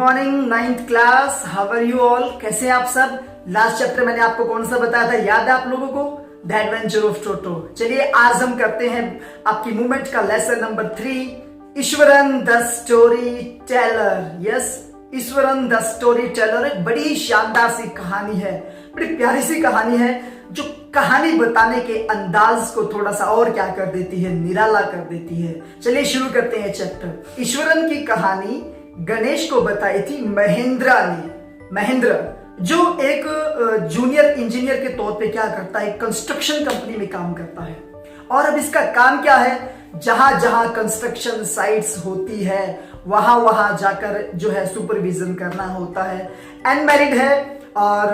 Morning ninth class, how are you all? कैसे हैं आप सब? लास्ट चैप्टर मैंने आपको कौन सा बताया था, याद है आप लोगों को? The adventure of Toto. चलिए आज हम करते हैं आपकी मूवमेंट का lesson number 3, Eswaran the story teller. Yes, Eswaran the story teller एक बड़ी शानदार सी कहानी है, बड़ी प्यारी सी कहानी है जो कहानी बताने के अंदाज को थोड़ा सा और क्या कर देती है, निराला कर देती है। चलिए शुरू करते हैं चैप्टर। ईश्वरन की कहानी गणेश को बताई थी महेंद्रा ने। महेंद्र जो एक जूनियर इंजीनियर के तौर पे क्या करता है, कंस्ट्रक्शन कंपनी में काम करता है। और अब इसका काम क्या है, जहां जहां कंस्ट्रक्शन साइट्स होती है वहां वहां जाकर जो है सुपरविजन करना होता है। अनमैरिड है और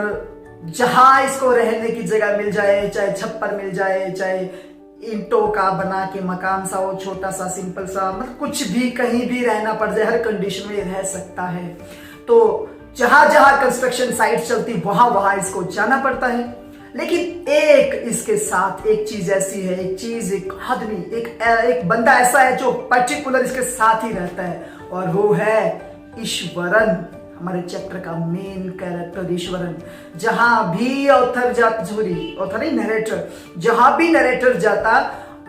जहां इसको रहने की जगह मिल जाए, चाहे छप्पर मिल जाए, चाहे ईंटों का बना के मकान सा हो, छोटा सा सिंपल सा, मतलब कुछ भी कहीं भी रहना पड़ जाए, हर कंडीशन में रह सकता है। तो जहां जहां कंस्ट्रक्शन साइट चलती वहां वहां इसको जाना पड़ता है। लेकिन एक इसके साथ एक चीज ऐसी है, एक आदमी, एक बंदा ऐसा है जो पर्टिकुलर इसके साथ ही रहता है, और वो है ईश्वरन। हमारे चैप्टर का मेन कैरेक्टर ईश्वरन। जहां भी नरेटर जहां भी नरेटर जाता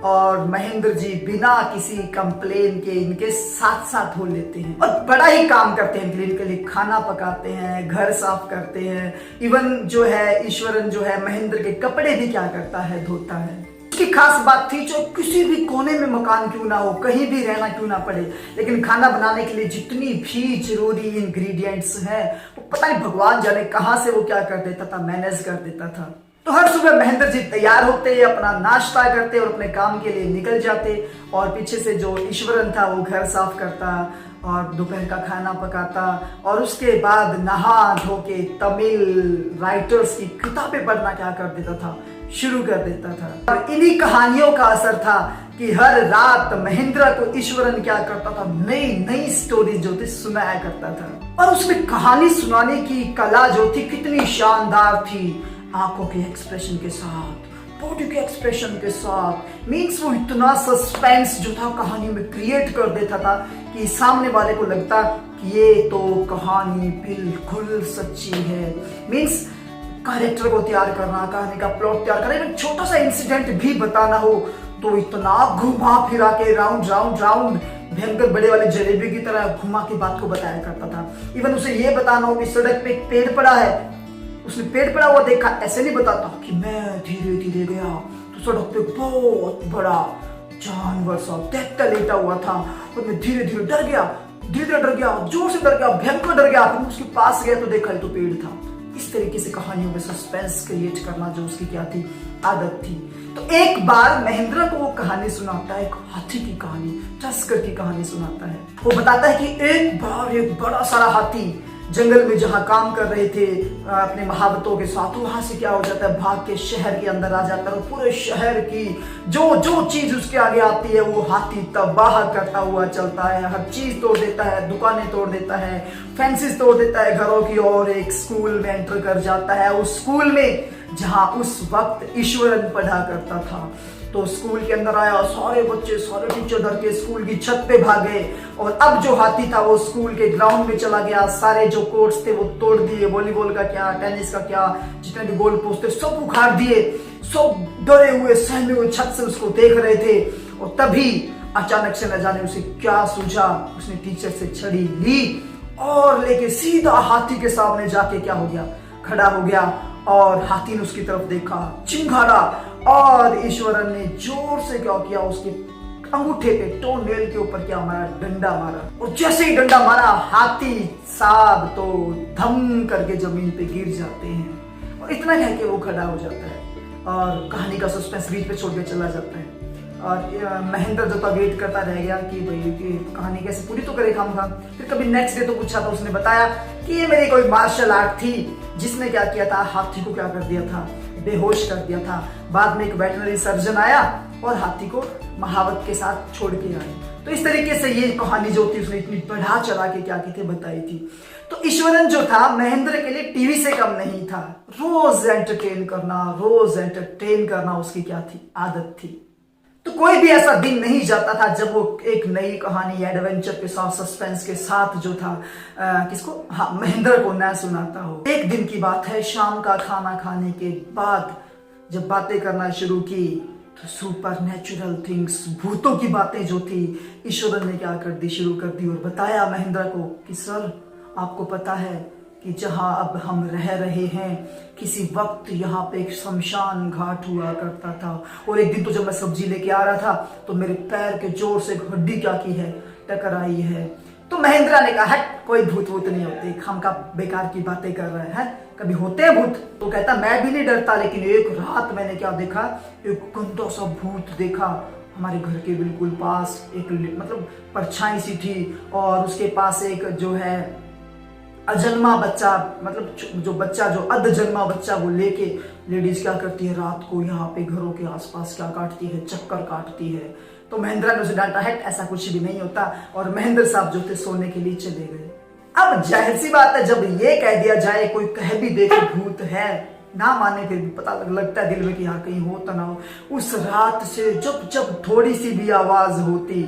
और महेंद्र जी बिना किसी कंप्लेन के इनके साथ साथ हो लेते हैं और बड़ा ही काम करते हैं इनके लिए। खाना पकाते हैं, घर साफ करते हैं, इवन जो है ईश्वरन जो है महेंद्र के कपड़े भी क्या करता है, धोता है। उसकी खास बात थी, जो किसी भी कोने में मकान क्यों ना हो, कहीं भी रहना क्यों ना पड़े, लेकिन खाना बनाने के लिए जितनी भी जरूरी इंग्रेडिएंट्स हैं वो पता नहीं भगवान जाने कहां से वो क्या कर देता था, मैनेज कर देता था। तो हर सुबह महेंद्र जी तैयार होते, अपना नाश्ता करते और अपने काम के लिए निकल जाते, और पीछे से जो ईश्वरन था वो घर साफ करता और दोपहर का खाना पकाता, और उसके बाद नहा धो के तमिल राइटर्स की किताबें पढ़ना क्या कर देता था, शुरू कर देता था। और इन्हीं कहानियों का असर था कि हर रात महेंद्र को ईश्वरन क्या करता था, नई नई स्टोरी जो थी सुनाया करता था। और उसमें कहानी सुनाने की कला जो थी कितनी शानदार थी, आंखों के एक्सप्रेशन के साथ, बॉडी के एक्सप्रेशन के साथ। मीन्स वो इतना सस्पेंस जो था कहानी में क्रिएट कर देता था कि सामने वाले को लगता कि ये तो कहानी बिल्कुल सच्ची है। मीन्स कैरेक्टर को तैयार करना, कहानी का प्लॉट तैयार करना, इवन छोटा सा इंसिडेंट भी बताना हो तो इतना घुमा फिरा के राउंड राउंड राउंड भयंकर बड़े वाले जलेबी की तरह घुमा के बात को बताया करता था। इवन उसे ये बताना हो कि सड़क पे एक पेड़ पड़ा है, उसने पेड़ पड़ा हुआ देखा, ऐसे नहीं बताता कि मैं धीरे धीरे गया तो सड़क पे बहुत बड़ा जानवर सा देखता लेटा हुआ था और मैं धीरे धीरे डर गया, जोर से डर गया, भयंकर डर गया। फिर उसके पास गया तो देखा तो पेड़ था। इस तरीके से कहानियों में सस्पेंस क्रिएट करना जो उसकी क्या थी, आदत थी। तो एक बार महेंद्र को वो कहानी सुनाता है, एक हाथी की कहानी, टस्कर की कहानी सुनाता है। वो बताता है कि एक बार एक बड़ा सारा हाथी जंगल में जहां काम कर रहे थे अपने महावतों के साथ, वहां से क्या हो जाता है, भाग के शहर के अंदर आ जाता है और पूरे शहर की जो जो चीज उसके आगे आती है वो हाथी तबाह करता हुआ चलता है। हर चीज तोड़ देता है, दुकानें तोड़ देता है, फेंसेस तोड़ देता है घरों की, और एक स्कूल में एंटर कर जाता है। उस स्कूल में जहां उस वक्त ईश्वरन पढ़ा करता था। तो स्कूल के अंदर आया, सारे बच्चे, सारे टीचर डर के स्कूल की छत पे भागे, और अब जो हाथी था वो स्कूल के ग्राउंड में चला गया। सारे जो कोर्ट्स थे वो तोड़ दिए, वॉलीबॉल का क्या, टेनिस का क्या, जितने भी गोल पोस्ट थे सब उखाड़ दिए। सब डरे हुए सहमे हुए छत से उसको देख रहे थे, और तभी अचानक से न जाने उसे क्या सूझा, उसने टीचर से छड़ी ली और लेके सीधा हाथी के सामने जाके क्या हो गया, खड़ा हो गया। और हाथी ने उसकी तरफ देखा, चिंघाड़ा, और ईश्वरन ने जोर से क्या किया, उसके अंगूठे पे, टो नेल के ऊपर क्या मारा, डंडा मारा। और जैसे ही डंडा मारा, हाथी साहब तो धम करके जमीन पे गिर जाते हैं, और इतना कह के वो खड़ा हो जाता है और कहानी का सस्पेंस बीच पे छोड़ के चला जाता है। और महेंद्र जो था वेट करता रह गया कि भाई कि कहानी कैसे पूरी तो करे खामखा। फिर कभी नेक्स्ट डे तो पूछा तो उसने बताया कि ये मेरी कोई मार्शल आर्ट थी जिसने क्या किया था, हाथी को क्या कर दिया था, बेहोश कर दिया था। बाद में एक वेटनरी सर्जन आया और हाथी को महावत के साथ छोड़ के आए। तो इस तरीके से ये कहानी जो थी उसने इतनी बढ़ा चढ़ा के क्या की थी, बताई थी। तो ईश्वरन जो था महेंद्र के लिए टीवी से कम नहीं था। रोज एंटरटेन करना उसकी क्या थी, आदत थी। तो कोई भी ऐसा दिन नहीं जाता था जब वो एक नई कहानी एडवेंचर के साथ, सस्पेंस के साथ जो था किसको, हाँ, महेंद्र को न सुनाता हो। एक दिन की बात है, शाम का खाना खाने के बाद जब बातें करना शुरू की तो सुपर नेचुरल थिंग्स, भूतों की बातें जो थी, ईश्वरन ने क्या कर दी, शुरू कर दी और बताया महेंद्र को कि सर आपको पता है कि जहां अब हम रह रहे हैं, किसी वक्त यहाँ पे एक शमशान घाट हुआ करता था, और एक दिन तो जब मैं सब्जी लेके आ रहा था तो मेरे पैर के जोर से हड्डी क्या की है, टकराई है। तो महेंद्र ने कहा हट, कोई भूत वूत नहीं होते, हम का बेकार की बातें कर रहे हैं, कभी होते हैं भूत? तो कहता मैं भी नहीं डरता, लेकिन एक रात मैंने क्या देखा, एक गंदा सा भूत देखा हमारे घर के बिल्कुल पास, एक मतलब परछाई सी थी, और उसके पास एक जो है अजन्मा बच्चा, मतलब जो बच्चा, जो अधजन्मा बच्चा, वो लेके लेडीज क्या करती है, रात को यहाँ पे घरों के आसपास क्या काटती है, चक्कर काटती है। तो महेंद्र ने उसे डांटा है ऐसा कुछ भी नहीं होता, और महेंद्र साहब जो थे सोने के लिए चले गए। अब जाहिर सी बात है, जब ये कह दिया जाए, कोई कह भी दे कि भूत है, ना माने फिर भी पता लगता है दिल में कि हाँ कहीं हो तो ना हो। उस रात से जब जब थोड़ी सी भी आवाज होती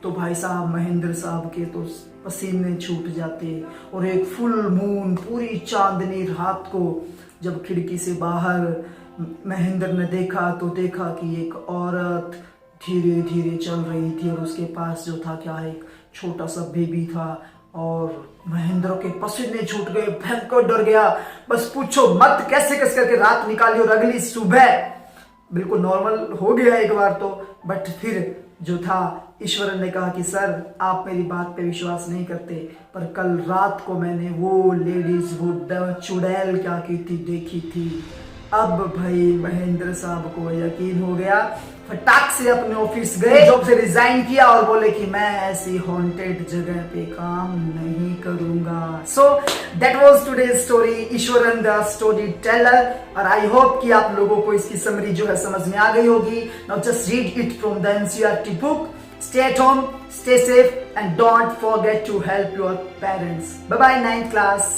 तो भाई साहब महेंद्र साहब के तो पसीने छूट जाते, और एक फुल मून, पूरी चांदनी रात को जब खिड़की से बाहर महेंद्र ने देखा तो देखा कि एक औरत धीरे धीरे चल रही थी, और उसके पास जो था क्या, एक छोटा सा बेबी था, और महेंद्र के पसीने छूट गए, भयंकर डर गया, बस पूछो मत कैसे कैसे करके रात निकाली, और अगली सुबह बिल्कुल नॉर्मल हो गया एक बार तो, बट फिर जो था ईश्वरन ने कहा कि सर आप मेरी बात पे विश्वास नहीं करते, पर कल रात को मैंने वो लेडीज, वो चुड़ैल क्या की थी, देखी थी। अब भाई महेंद्र साहब को यकीन हो गया, फटाक से अपने ऑफिस गए, जॉब से रिजाइन किया और बोले कि मैं ऐसी हॉन्टेड जगह पे काम नहीं करूंगा। So that was today's story, Eswaran the story teller, और आई होप कि आप लोगों को इसकी समरी जो है समझ में आ गई होगी। Now just read it from the NCERT book. Stay at home, stay safe, and don't forget to help your parents. Bye bye, 9th class.